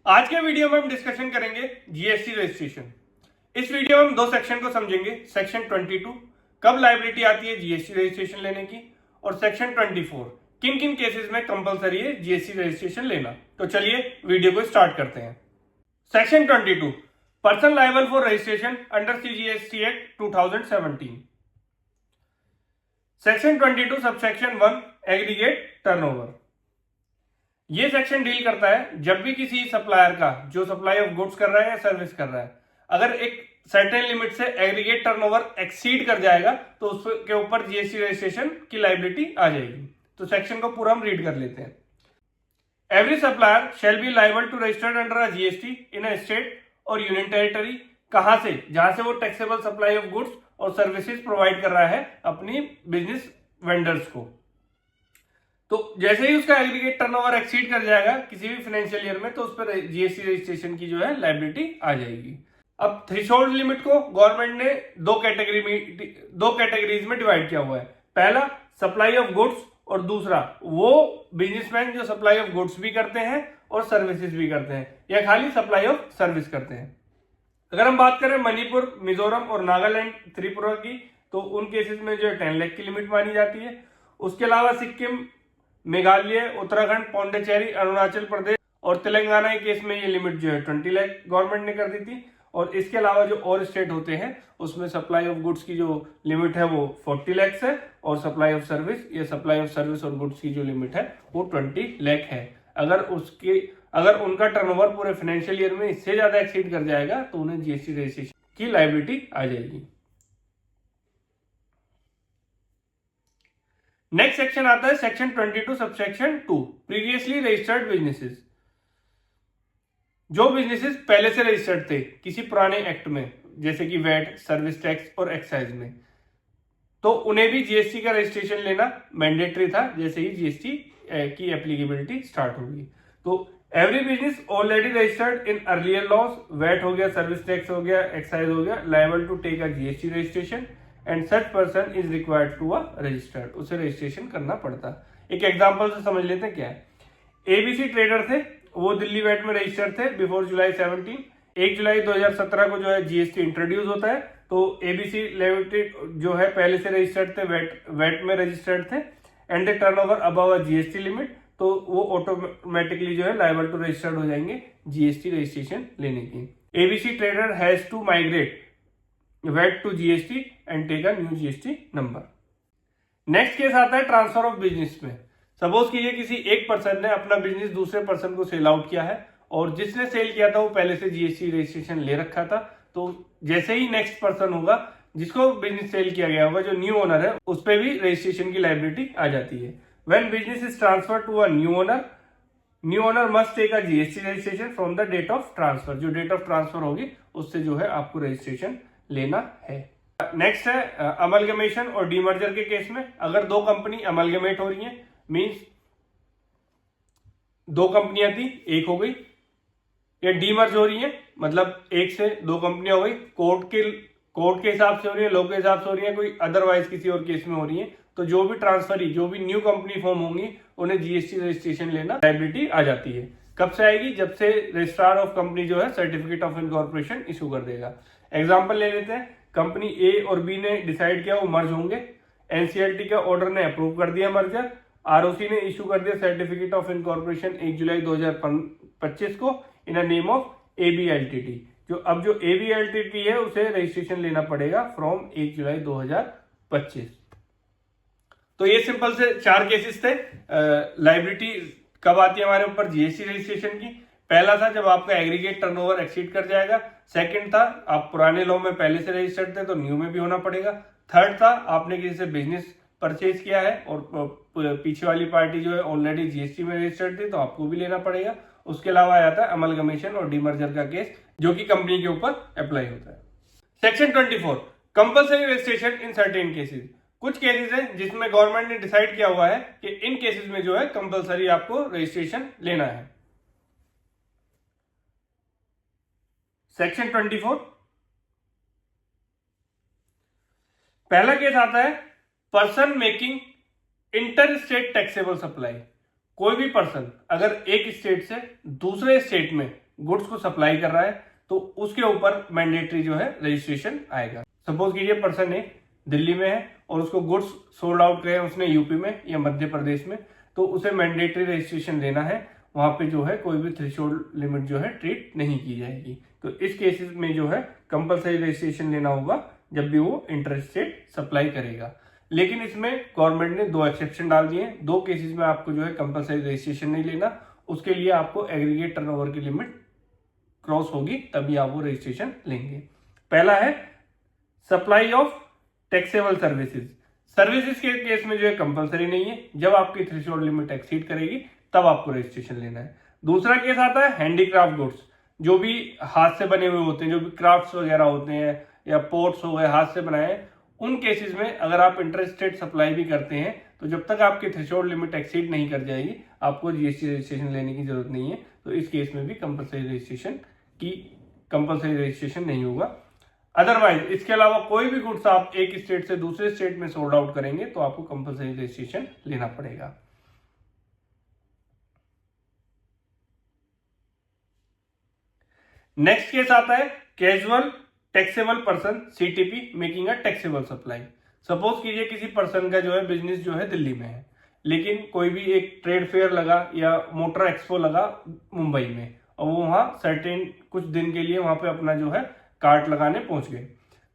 आज के वीडियो में हम डिस्कशन करेंगे जीएसटी रजिस्ट्रेशन। इस वीडियो में हम दो सेक्शन को समझेंगे। सेक्शन 22 कब लायबिलिटी आती है जीएसटी रजिस्ट्रेशन लेने की, और सेक्शन 24 किन किन केसेस में कंपलसरी है जीएसटी रजिस्ट्रेशन लेना। तो चलिए वीडियो को स्टार्ट करते हैं। Section 22 person liable for registration under CGST act 2017। Section 22 subsection 1 aggregate turnover. ये सेक्शन डील करता है जब भी किसी सप्लायर का जो सप्लाई ऑफ गुड्स कर रहा है या सर्विस कर रहा है, अगर एक सर्टेन लिमिट से एग्रीगेट टर्नओवर एक्सीड कर जाएगा तो उसके ऊपर जीएसटी रजिस्ट्रेशन की लायबिलिटी आ जाएगी। तो सेक्शन को पूरा हम रीड कर लेते हैं। Every supplier shall be liable to registered under a GST in a state और यूनियन टेरिटरी। कहां से? जहां से वो टैक्सेबल सप्लाई ऑफ गुड्स और सर्विसेज प्रोवाइड कर रहा है अपनी बिजनेस वेंडर्स को। तो जैसे ही उसका एग्रीगेट टर्नओवर एक्सीड कर जाएगा किसी भी फाइनेंशियल ईयर में, तो उस पर जीएसटी रजिस्ट्रेशन की जो है लायबिलिटी आ जाएगी। अब थ्रेशोल्ड लिमिट को गवर्नमेंट ने दो कैटेगरीज में डिवाइड किया हुआ है। पहला सप्लाई ऑफ गुड्स, और दूसरा वो बिजनेसमैन जो सप्लाई ऑफ गुड्स भी करते हैं और सर्विसेज भी करते हैं या खाली सप्लाई ऑफ सर्विस करते हैं। अगर हम बात करें मणिपुर, मिजोरम और नागालैंड, त्रिपुरा की, तो उन केसेस में जो है 10 लाख की लिमिट मानी जाती है। उसके अलावा सिक्किम, मेघालय, उत्तराखंड, पौंडीचेरी, अरुणाचल प्रदेश और तेलंगाना के केस में ये लिमिट जो है 20 लाख गवर्नमेंट ने कर दी थी। और इसके अलावा जो और स्टेट होते हैं उसमें सप्लाई ऑफ गुड्स की जो लिमिट है वो 40 लाख है, और सप्लाई ऑफ सर्विस और गुड्स की जो लिमिट है वो 20 लाख है। अगर उनका टर्नओवर पूरे फाइनेंशियल ईयर में इससे ज्यादा एक्सीड कर जाएगा तो उन्हें जीएसटी रजिस्ट्रेशन की लायबिलिटी आ जाएगी। नेक्स्ट सेक्शन आता है section 22 subsection 2 previously registered businesses. जो बिजनेसेस पहले से रजिस्टर्ड थे किसी पुराने एक्ट में, जैसे कि वैट, सर्विस टैक्स और एक्साइज में, तो उन्हें भी जीएसटी का रजिस्ट्रेशन लेना मैंडेटरी था जैसे ही जीएसटी की एप्लीकेबिलिटी स्टार्ट होगी। तो every business already registered in earlier laws, VAT हो गया, सर्विस टैक्स हो गया, एक्साइज हो गया, liable to take a GST registration and such person is required to a registered. उसे रजिस्ट्रेशन करना पड़ता। एक एग्जांपल से समझ लेते हैं क्या है। एबीसी ट्रेडर थे, वो दिल्ली वैट में रजिस्टर्ड थे बिफोर जुलाई 17। 1 जुलाई 2017 को जो है जीएसटी इंट्रोड्यूस होता है, तो एबीसी लिमिटेड जो है पहले से रजिस्टर्ड थे, वैट में रजिस्टर्ड थे, and the turnover above a GST limit, तो वो ऑटोमेटिकली जो है लायबल टू रजिस्टर्ड हो जाएंगे जीएसटी रजिस्ट्रेशन लेने की। ABC trader has to migrate VAT to GST and take a new GST number. Next case आता है ट्रांसफर ऑफ बिजनेस में। सपोज कीजिए किसी एक पर्सन ने अपना बिजनेस दूसरे पर्सन को सेल आउट किया है, और जिसने सेल किया था वो पहले से जीएसटी रजिस्ट्रेशन ले रखा था। तो जैसे ही नेक्स्ट पर्सन होगा जिसको बिजनेस सेल किया गया होगा, जो न्यू ओनर है, उस पर भी रजिस्ट्रेशन की लायबिलिटी आ जाती है। When business is transfer to a new owner must take a GST registration from the date of transfer. जो डेट ऑफ ट्रांसफर होगी उससे जो है आपको रजिस्ट्रेशन लेना है। नेक्स्ट है अमलगमेशन और डीमर्जर के केस में। अगर दो कंपनी अमलगमेट हो रही है, मींस दो कंपनियां थी एक हो गई, या डीमर्ज हो रही है मतलब एक से दो कंपनियां हो गई, कोर्ट के हिसाब से हो रही है, लॉ के हिसाब से हो रही है, कोई अदरवाइज किसी और केस में हो रही है, तो जो भी न्यू कंपनी फॉर्म होंगी उन्हें जीएसटी रजिस्ट्रेशन लेना लायबिलिटी आ जाती है। कब से आएगी? जब से रजिस्ट्रार ऑफ कंपनी जो है सर्टिफिकेट ऑफ इनकॉर्पोरेशन इशू कर देगा। एग्जाम्पल ले लेते हैं। कंपनी ए और बी ने डिसाइड किया वो मर्ज होंगे, एनसीएलटी का ऑर्डर ने अप्रूव कर दिया मर्जर, आरओसी ने इशू कर दिया सर्टिफिकेट ऑफ इनकॉर्पोरेशन 1 जुलाई 2025 को इन नेम ऑफ एबीएलटीटी। जो एबीएलटीटी है उसे रजिस्ट्रेशन लेना पड़ेगा फ्रॉम 1 जुलाई 2025। तो ये सिंपल से 4 केसेस थे। लायबिलिटी कब आती है हमारे ऊपर जीएसटी रजिस्ट्रेशन की। पहला था जब आपका एग्रीगेट टर्नओवर एक्सीड कर जाएगा। सेकंड था आप पुराने लॉ में पहले से रजिस्टर्ड थे तो न्यू में भी होना पड़ेगा। थर्ड था आपने किसी से बिजनेस परचेज किया है और पीछे वाली पार्टी जो है ऑलरेडी जीएसटी में रजिस्टर्ड थी तो आपको भी लेना पड़ेगा। उसके अलावा आया था अमलगमेशन और डीमर्जर का केस जो कि कंपनी के ऊपर अप्लाई होता है। Section 24 compulsory registration in certain cases. कुछ केसेस हैं जिसमें गवर्नमेंट ने डिसाइड किया हुआ है कि इन केसेस में जो है कंपल्सरी आपको रजिस्ट्रेशन लेना है। सेक्शन 24 पहला केस आता है person making inter state taxable supply. कोई भी पर्सन अगर एक स्टेट से दूसरे स्टेट में गुड्स को सप्लाई कर रहा है तो उसके ऊपर मैंडेटरी जो है रजिस्ट्रेशन आएगा। सपोज कीजिए पर्सन ए दिल्ली में है और उसको गुड्स सोल्ड आउट करे उसने यूपी में या मध्य प्रदेश में, तो उसे मैंडेटरी रजिस्ट्रेशन लेना है। वहां पे जो है कोई भी थ्रेशोल्ड लिमिट जो है ट्रीट नहीं की जाएगी। तो इस केसेस में जो है कंपलसरी रजिस्ट्रेशन लेना होगा जब भी वो इंटर स्टेट सप्लाई करेगा। लेकिन इसमें गवर्नमेंट ने 2 एक्सेप्शन डाल दिए हैं। 2 केसेस में आपको जो है कंपलसरी रजिस्ट्रेशन नहीं लेना, उसके लिए आपको एग्रीगेट टर्नओवर की लिमिट क्रॉस होगी तभी आप वो रजिस्ट्रेशन लेंगे। पहला है supply of taxable services. Services के केस में जो है कंपलसरी नहीं है, जब आपकी थ्रेशोल्ड लिमिट एक्सीड करेगी तब आपको रजिस्ट्रेशन लेना है। दूसरा केस आता है हैंडीक्राफ्ट गुड्स, जो भी हाथ से बने हुए होते हैं, जो भी क्राफ्ट्स वगैरह होते हैं या पोर्ट्स हो गए हाथ से बनाए, उन केसेस में अगर आप इंटर स्टेट सप्लाई भी करते हैं तो जब तक आपकी थ्रेशोल्ड लिमिट एक्सीड नहीं कर जाएगी आपको जीएसटी रजिस्ट्रेशन लेने की जरूरत नहीं है। तो इस केस में भी कंपलसरी रजिस्ट्रेशन नहीं होगा। अदरवाइज इसके अलावा कोई भी गुड्स आप एक स्टेट से दूसरे स्टेट में सोल्ड आउट करेंगे तो आपको कंपलसरी रजिस्ट्रेशन लेना पड़ेगा। नेक्स्ट केस आता है casual taxable person CTP making a taxable supply. Suppose कीजिए किसी पर्सन का जो है बिजनेस जो है दिल्ली में है, लेकिन कोई भी एक ट्रेड फेयर लगा या मोटर एक्सपो लगा मुंबई में और वो वहां सर्टेन कुछ दिन के लिए वहां पे अपना जो है कार्ट लगाने पहुंच गए,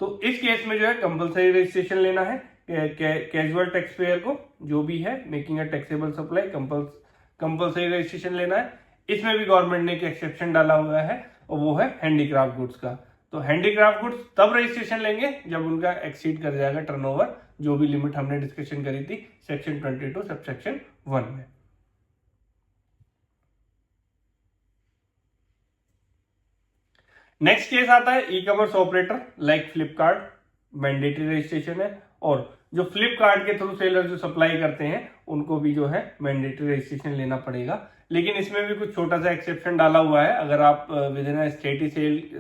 तो इस केस में जो है कंपलसरी रजिस्ट्रेशन लेना है कैजुअल टैक्स पेयर को, जो भी है making a taxable supply compulsory registration लेना है। इसमें भी गवर्नमेंट ने एक एक्सेप्शन डाला हुआ है और वो है हैंडीक्राफ्ट गुड्स का। तो हैंडीक्राफ्ट गुड्स तब रजिस्ट्रेशन लेंगे जब उनका एक्सीड कर जाएगा टर्नओवर, जो भी लिमिट हमने डिस्कशन करी थी सेक्शन 22 सबसेक्शन 1 में। नेक्स्ट केस आता है e commerce operator like Flipkart, mandatory registration है, और जो फ्लिपकार्ट के थ्रू सेलर जो सप्लाई करते हैं उनको भी जो है मैंडेटरी रजिस्ट्रेशन लेना पड़ेगा। लेकिन इसमें भी कुछ छोटा सा एक्सेप्शन डाला हुआ है, अगर आप विद इन स्टेट ही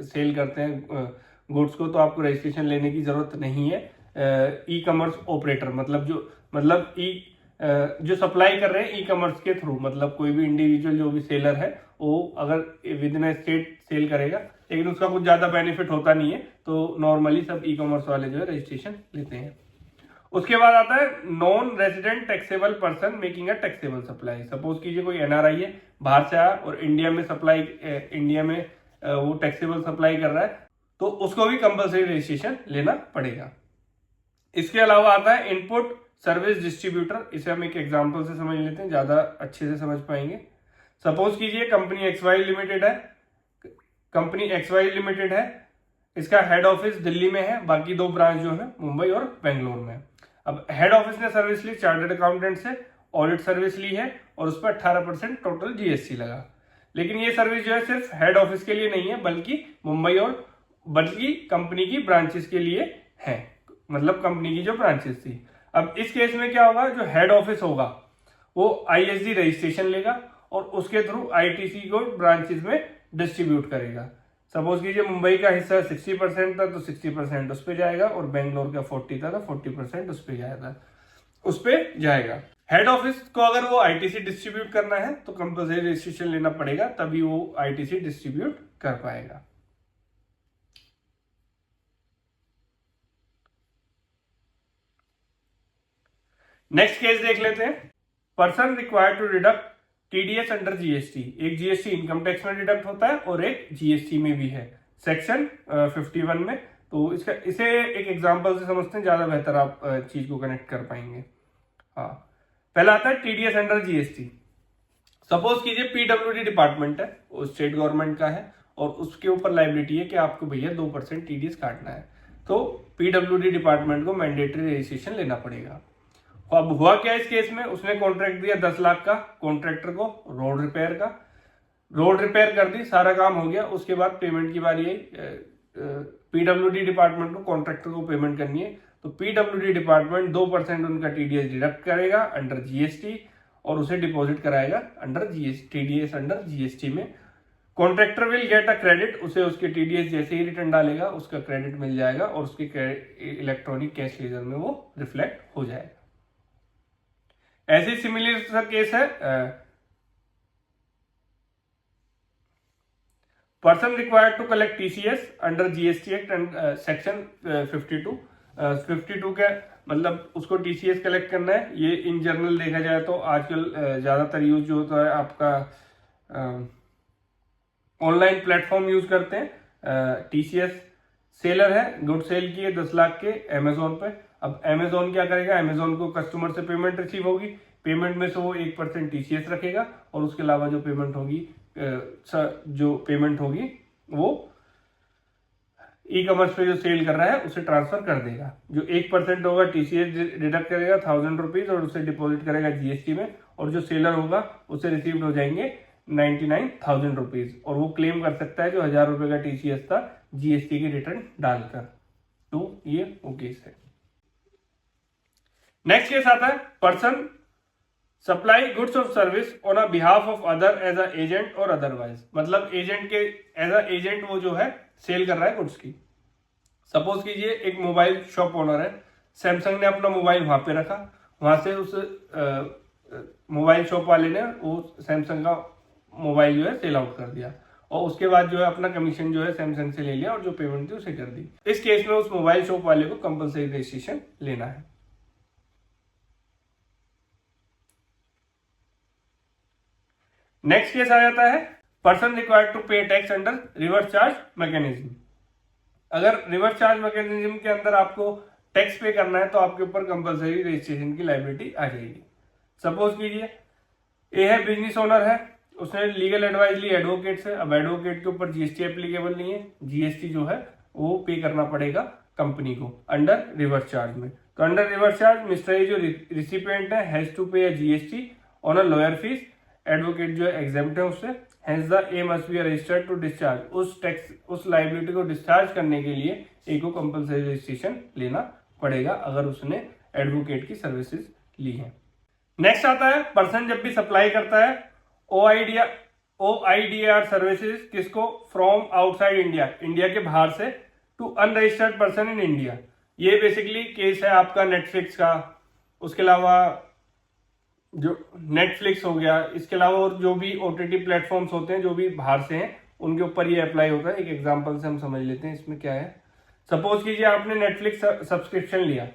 सेल करते हैं गुड्स को तो आपको रजिस्ट्रेशन लेने की जरूरत नहीं है। ई कॉमर्स ऑपरेटर मतलब जो सप्लाई कर रहे हैं ई कॉमर्स के थ्रू, मतलब कोई भी इंडिविजुअल जो भी सेलर है वो अगर विद इन स्टेट सेल करेगा, लेकिन उसका कुछ ज्यादा बेनिफिट होता नहीं है, तो नॉर्मली सब ई कॉमर्स वाले जो है रजिस्ट्रेशन लेते हैं। उसके बाद आता है non resident taxable person making a taxable supply. Suppose कीजिए कोई एनआरआई है, बाहर से आया और इंडिया में वो टैक्सेबल सप्लाई कर रहा है, तो उसको भी कंपलसरी रजिस्ट्रेशन लेना पड़ेगा। इसके अलावा आता है इनपुट सर्विस डिस्ट्रीब्यूटर। इसे हम एक एग्जांपल से समझ लेते हैं, ज्यादा अच्छे से समझ पाएंगे। सपोज कीजिए कंपनी एक्सवाई लिमिटेड है, इसका हेड ऑफिस दिल्ली में है, बाकी 2 ब्रांच जो है मुंबई और बेंगलोर में। अब हेड ऑफिस ने सर्विस ली चार्टर्ड अकाउंटेंट से, ऑडिट सर्विस ली है और उस पर 18% टोटल जीएसटी लगा। लेकिन ये सर्विस जो है सिर्फ हेड ऑफिस के लिए नहीं है बल्कि कंपनी की ब्रांचेस के लिए है, मतलब कंपनी की जो ब्रांचेस थी। अब इस केस में क्या होगा, जो हेड ऑफिस होगा वो आईएसडी रजिस्ट्रेशन लेगा और उसके थ्रू आईटीसी को ब्रांचेस में डिस्ट्रीब्यूट करेगा। सपोज कीजिए मुंबई का हिस्सा 60% था तो 60% उस पर जाएगा और बेंगलोर का 40 था तो 40% उस पर जाएगा। हेड ऑफिस को अगर वो आईटीसी डिस्ट्रीब्यूट करना है तो कंपलसरी रजिस्ट्रेशन लेना पड़ेगा, तभी वो आईटीसी डिस्ट्रीब्यूट कर पाएगा। नेक्स्ट केस देख लेते हैं। Person required to deduct TDS under GST. एक जीएसटी इनकम टैक्स में डिडक्ट होता है और एक जीएसटी में भी है सेक्शन 51 में। तो इसे एक एग्जांपल से समझते हैं, ज्यादा बेहतर आप चीज को कनेक्ट कर पाएंगे। हाँ, पहला आता है टीडीएस अंडर जीएसटी। सपोज कीजिए पीडब्ल्यूडी डिपार्टमेंट है, वो स्टेट गवर्नमेंट का है और उसके ऊपर लाइबिलिटी है कि आपको भैया 2% टीडीएस काटना है, तो पीडब्ल्यूडी डिपार्टमेंट को मैंडेटरी रजिस्ट्रेशन लेना पड़ेगा। अब हुआ क्या इस केस में, उसने कॉन्ट्रैक्ट दिया 10 लाख का कॉन्ट्रैक्टर को रोड रिपेयर का, रोड रिपेयर कर दी, सारा काम हो गया। उसके बाद पेमेंट की बारी आई, पीडब्ल्यूडी डिपार्टमेंट को कॉन्ट्रैक्टर को पेमेंट करनी है, तो पीडब्ल्यूडी डिपार्टमेंट 2% उनका टीडीएस डिडक्ट करेगा अंडर जीएसटी और उसे डिपॉजिट कराएगा अंडर टीडीएस अंडर जीएसटी में। Contractor will get a credit, उसे उसके टीडीएस जैसे ही रिटर्न डालेगा उसका क्रेडिट मिल जाएगा और उसके इलेक्ट्रॉनिक कैश लेजर में वो रिफ्लेक्ट हो जाएगा। ऐसे सिमिलर सा केस है person required to collect TCS under GST act and section 52 के मतलब उसको टीसीएस कलेक्ट करना है। ये इन जनरल देखा जाए तो आजकल ज्यादातर यूज जो होता है आपका ऑनलाइन प्लेटफॉर्म यूज करते हैं। टीसीएस सेलर है, गुड सेल की है 10 लाख के अमेजोन पे। अब अमेजोन क्या करेगा, अमेजोन को कस्टमर से पेमेंट रिसीव होगी, पेमेंट में से वो 1% टीसीएस रखेगा और उसके अलावा जो पेमेंट होगी वो ई कॉमर्स पे जो सेल कर रहा है उसे ट्रांसफर कर देगा। जो 1% होगा टीसीएस डिडक्ट करेगा 1000 रुपीज और उसे डिपॉजिट करेगा जीएसटी में, और जो सेलर होगा उसे रिसीव्ड हो जाएंगे 99,000 रुपीज, और वो क्लेम कर सकता है जो 1000 रुपए का टीसीएस था जीएसटी की रिटर्न डालकर। तो ये वो केस है। नेक्स्ट केस आता है पर्सन सप्लाई गुड्स और service on a behalf of other as a agent और अदरवाइज। मतलब एजेंट के एज अ एजेंट वो जो है सेल कर रहा है गुड्स की। सपोज कीजिए एक मोबाइल शॉप ओनर है, सैमसंग ने अपना मोबाइल वहां पे रखा, वहां से उस मोबाइल शॉप वाले ने वो सैमसंग का मोबाइल जो है सेल आउट कर दिया, और उसके बाद जो है अपना कमीशन जो है सैमसंग से ले लिया और जो पेमेंट थी उसे कर दी। इस केस में उस मोबाइल शॉप वाले को कंपलसरी रजिस्ट्रेशन लेना है। नेक्स्ट केस आ जाता है पर्सन रिक्वायर्ड टू पे tax under reverse charge mechanism. अगर रिवर्स चार्ज मैकेनिज्म के अंदर आपको टैक्स पे करना है तो आपके ऊपर कंपलसरी रजिस्ट्रेशन की लायबिलिटी आ जाएगी। सपोज कीजिए ए है बिजनेस ओनर है, उसने लीगल एडवाइस ली एडवोकेट से। अब एडवोकेट के ऊपर जीएसटी एप्लीकेबल नहीं है, जीएसटी जो है वो पे करना पड़ेगा कंपनी को अंडर रिवर्स चार्ज में। तो under reverse charge mister A जो रिसिपिएंट है has to pay GST on a lawyer fees. Advocate जो है एग्जेम्प्ट है उससे, hence the A must be registered to discharge. उस टैक्स उस लायबिलिटी को डिस्चार्ज करने के लिए ए को कंपलसरी रजिस्ट्रेशन लेना पड़ेगा अगर उसने एडवोकेट की सर्विसेज ली है। नेक्स्ट आता है पर्सन जब भी सप्लाई करता है ओआईडीआर सर्विसेज किसको, फ्रॉम आउटसाइड इंडिया, इंडिया के बाहर से, to unregistered person in India. ये बेसिकली केस है आपका नेटफ्लिक्स का, उसके अलावा जो नेटफ्लिक्स हो गया, इसके अलावा और जो भी ओटीटी प्लेटफॉर्म्स होते हैं जो भी बाहर से हैं उनके ऊपर ये अप्लाई होता है। एक एग्जांपल से हम समझ लेते हैं इसमें क्या है। सपोज कीजिए आपने नेटफ्लिक्स सब्सक्रिप्शन लिया,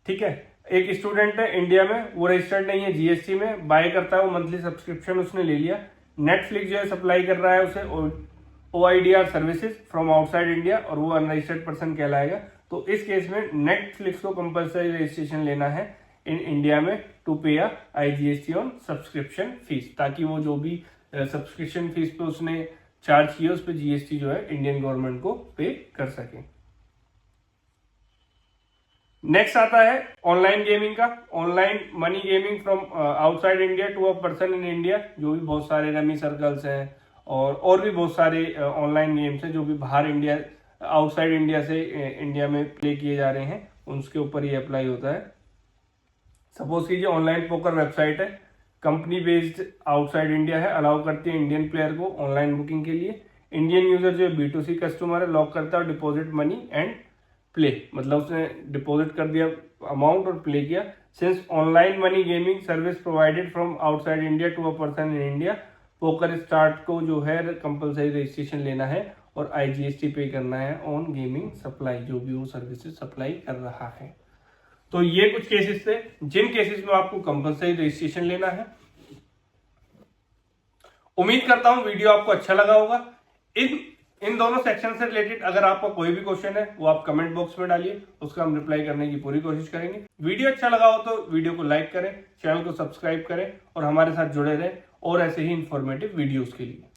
ठीक है, एक स्टूडेंट है इंडिया में, वो रजिस्टर्ड नहीं है जीएसटी में, बाय करता है वो मंथली सब्सक्रिप्शन उसने ले लिया। नेटफ्लिक्स जो है सप्लाई कर रहा है उसे ओआईडीआर सर्विसेज फ्रॉम आउटसाइड इंडिया और वो अनरजिस्टर्ड पर्सन कहलाएगा। तो इस केस में नेटफ्लिक्स को कंपलसरी रजिस्ट्रेशन लेना है इन इंडिया में टू पे आईजीएसटी ऑन सब्सक्रिप्शन फीस, ताकि वो जो भी सब्सक्रिप्शन फीस पे उसने चार्ज किया उस पर जीएसटी जो है इंडियन गवर्नमेंट को पे कर सके। नेक्स्ट आता है ऑनलाइन गेमिंग का। Online money gaming from outside India to a person in India. जो भी बहुत सारे रमी सर्कल्स हैं और भी बहुत सारे ऑनलाइन गेम्स हैं जो भी बाहर इंडिया आउटसाइड इंडिया से इंडिया में प्ले किए जा रहे हैं, उसके ऊपर ये अप्लाई होता है। सपोज कीजिए ऑनलाइन पोकर वेबसाइट है, कंपनी बेस्ड आउटसाइड इंडिया है, अलाउ करती है इंडियन प्लेयर को ऑनलाइन बुकिंग के लिए। इंडियन यूजर जो है B2C कस्टमर है, लॉक करता है डिपॉजिट मनी एंड प्ले, मतलब उसने डिपॉजिट कर दिया अमाउंट और प्ले किया। Since online money gaming service provided from outside India to a person in India, poker start को जो है कंपलसरी रजिस्ट्रेशन लेना है और आईजीएसटी पे करना है ऑन गेमिंग सप्लाई, जो भी वो सर्विसेज सप्लाई कर रहा है। तो ये कुछ केसेस थे जिन केसेस में आपको कंपलसरी रजिस्ट्रेशन लेना है। उम्मीद करता हूं वीडियो आपको अच्छा लगा होगा। इन दोनों सेक्शन से रिलेटेड अगर आपका कोई भी क्वेश्चन है वो आप कमेंट बॉक्स में डालिए, उसका हम रिप्लाई करने की पूरी कोशिश करेंगे। वीडियो अच्छा लगा हो तो वीडियो को लाइक करें, चैनल को सब्सक्राइब करें और हमारे साथ जुड़े रहें और ऐसे ही इंफॉर्मेटिव वीडियोस के लिए।